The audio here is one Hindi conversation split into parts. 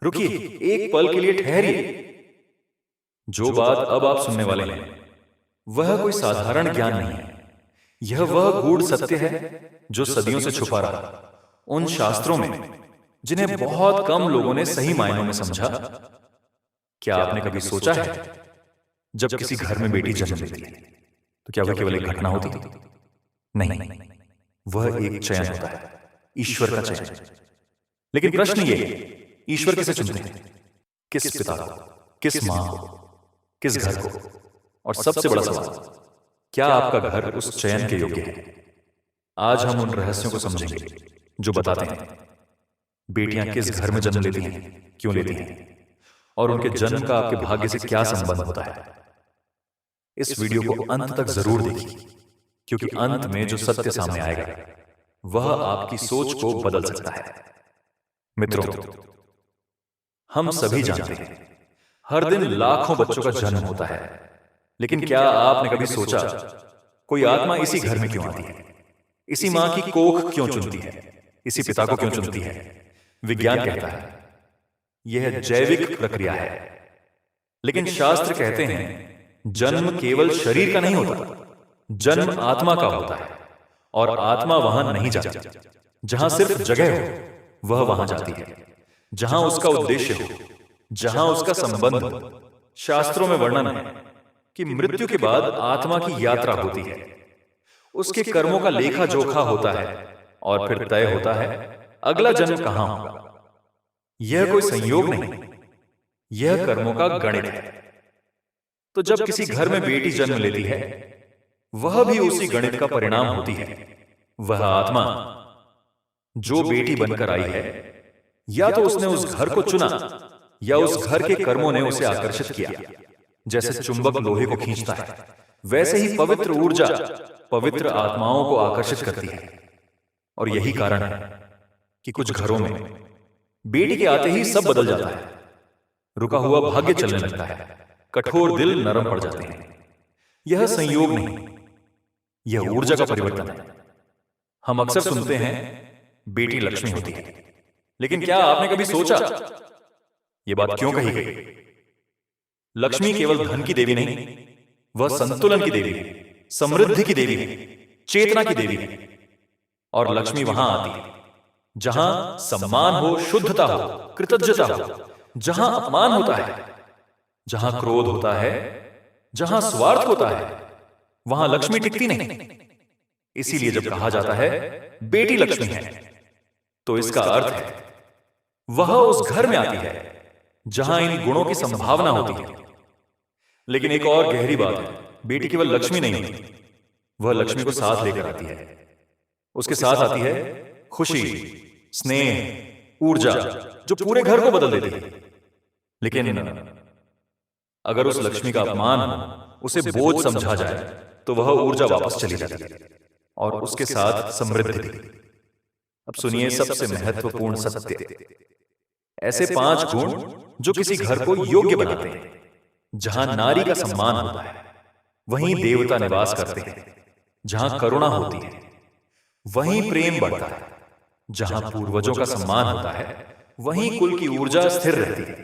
रुकिए, एक पल के लिए ठहरिए। जो बात अब आप सुनने वाले हैं वह कोई साधारण ज्ञान नहीं है। यह वह गूढ़ सत्य है जो सदियों से छुपा रहा उन शास्त्रों में जिन्हें बहुत कम लोगों ने सही मायनों में समझा। क्या आपने कभी सोचा है, जब किसी घर में बेटी जन्म लेती है तो क्या वह केवल एक घटना होती है? नहीं, वह एक चयन होता है, ईश्वर का चयन। लेकिन प्रश्न ये है, ईश्वर किसे चुनते हैं? किस पिता को, किस मां को, किस घर को? और सबसे बड़ा सवाल, क्या आपका घर उस चयन के योग्य है? आज हम उन रहस्यों को समझेंगे जो बताते हैं बेटियां किस घर में जन्म लेती हैं, क्यों लेती हैं, और उनके जन्म का आपके भाग्य से क्या संबंध होता है। इस वीडियो को अंत तक जरूर देखिए, क्योंकि अंत में जो सत्य सामने आएगा वह आपकी सोच को बदल सकता है। मित्रों, हम सभी जानते हैं हर दिन लाखों बच्चों का जन्म होता है, लेकिन क्या आपने कभी सोचा कोई आत्मा इसी घर में क्यों आती है? इसी मां की कोख क्यों चुनती है? इसी पिता को क्यों चुनती है? विज्ञान कहता है यह जैविक प्रक्रिया है, लेकिन शास्त्र कहते हैं जन्म केवल शरीर का नहीं होता, जन्म आत्मा का होता है। और आत्मा वहां नहीं जाती जहां सिर्फ जगह हो, वह वहां जाती है जहां उसका उद्देश्य हो, जहां उसका संबंध हो। शास्त्रों में वर्णन है कि मृत्यु के बाद आत्मा की यात्रा होती है, उसके कर्मों का लेखा जोखा होता है और फिर तय होता है अगला जन्म कहां होगा। यह कोई संयोग नहीं, यह कर्मों का गणित है। तो जब किसी घर में बेटी जन्म लेती है, वह भी उसी गणित का परिणाम होती है। वह आत्मा जो बेटी बनकर आई है, या तो उसने उस घर को चुना या उस घर के कर्मों ने उसे आकर्षित किया। जैसे चुंबक लोहे को खींचता है, वैसे ही पवित्र ऊर्जा पवित्र आत्माओं को आकर्षित करती है। और यही कारण है कि कुछ घरों में बेटी के आते ही सब बदल जाता है, रुका हुआ भाग्य चलने लगता है, कठोर दिल नरम पड़ जाते हैं। यह संयोग नहीं, यह ऊर्जा का परिवर्तन है। हम अक्सर सुनते हैं बेटी लक्ष्मी होती है, लेकिन क्या आपने कभी सोचा यह बात क्यों कही गई? लक्ष्मी केवल धन की देवी नहीं, वह संतुलन की देवी है, समृद्धि की देवी है, चेतना की देवी है। और लक्ष्मी वहां आती है जहां सम्मान हो, शुद्धता हो, कृतज्ञता हो। जहां अपमान होता है, जहां क्रोध होता है, जहां स्वार्थ होता है, वहां लक्ष्मी टिकती नहीं। इसीलिए जब कहा जाता है बेटी लक्ष्मी है, तो इसका अर्थ है वह उस घर में आती है जहां इन गुणों की संभावना होती है। लेकिन एक और गहरी बात है, बेटी केवल लक्ष्मी नहीं होती, वह लक्ष्मी को साथ लेकर आती है। उसके साथ आती है खुशी, स्नेह, ऊर्जा जो पूरे घर को बदल देती है। लेकिन अगर उस लक्ष्मी का अपमान हो, उसे बोझ समझा जाए, तो वह ऊर्जा वापस चली जाती है और उसके साथ समृद्धि भी। अब सुनिए सबसे महत्वपूर्ण सत्य, ऐसे 5 गुण जो किसी घर को योग्य बनाते हैं। जहां नारी का सम्मान होता है, वहीं देवता निवास करते हैं। जहां करुणा होती है, वहीं प्रेम बढ़ता है। जहां पूर्वजों का सम्मान होता है, वहीं कुल की ऊर्जा स्थिर रहती है।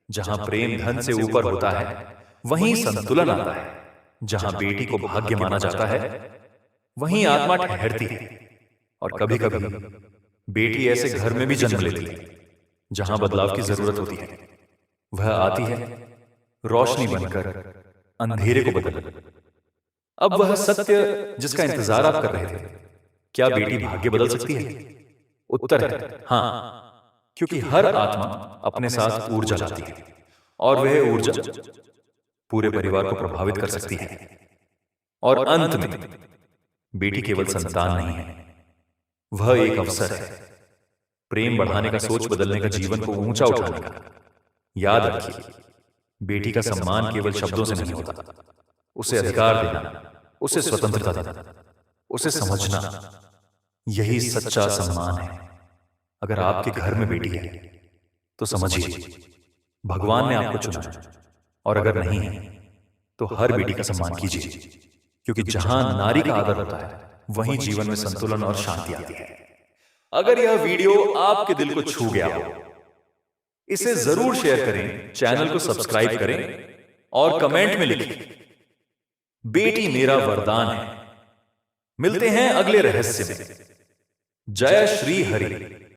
जहां प्रेम धन से ऊपर होता है, वहीं संतुलन आता है। जहां बेटी को भाग्य माना जाता है, वहीं आत्मा ठहरती है। और कभी कभी बेटी ऐसे घर में भी जन्म लेती है जहां बदलाव की जरूरत होती है। वह आती है रोशनी बनकर अंधेरे को बदल। अब वह सत्य जिसका इंतजार आप कर रहे थे, क्या बेटी भाग्य बदल सकती है? उत्तर है हां, क्योंकि हर आत्मा अपने साथ ऊर्जा लाती है और वह ऊर्जा पूरे परिवार को प्रभावित कर सकती है। और अंत में बेटी केवल संतान नहीं है, वह एक अवसर है, प्रेम बढ़ाने का, सोच बदलने का, जीवन को ऊंचा उठाने का। याद रखिए, बेटी का सम्मान केवल शब्दों से नहीं होता। उसे अधिकार देना, उसे स्वतंत्रता देना, उसे समझना, यही सच्चा सम्मान है। अगर आपके घर में बेटी है तो समझिए भगवान ने आपको चुना है, और अगर नहीं है तो हर बेटी का सम्मान कीजिए, क्योंकि जहां नारी का आदर होता है, वहीं जीवन में संतुलन और शांति आती है। अगर यह वीडियो आपके दिल को छू गया हो इसे जरूर शेयर करें, चैनल को सब्सक्राइब करें और कमेंट में लिखें, बेटी मेरा वरदान है। मिलते हैं अगले रहस्य में। जय श्री हरि।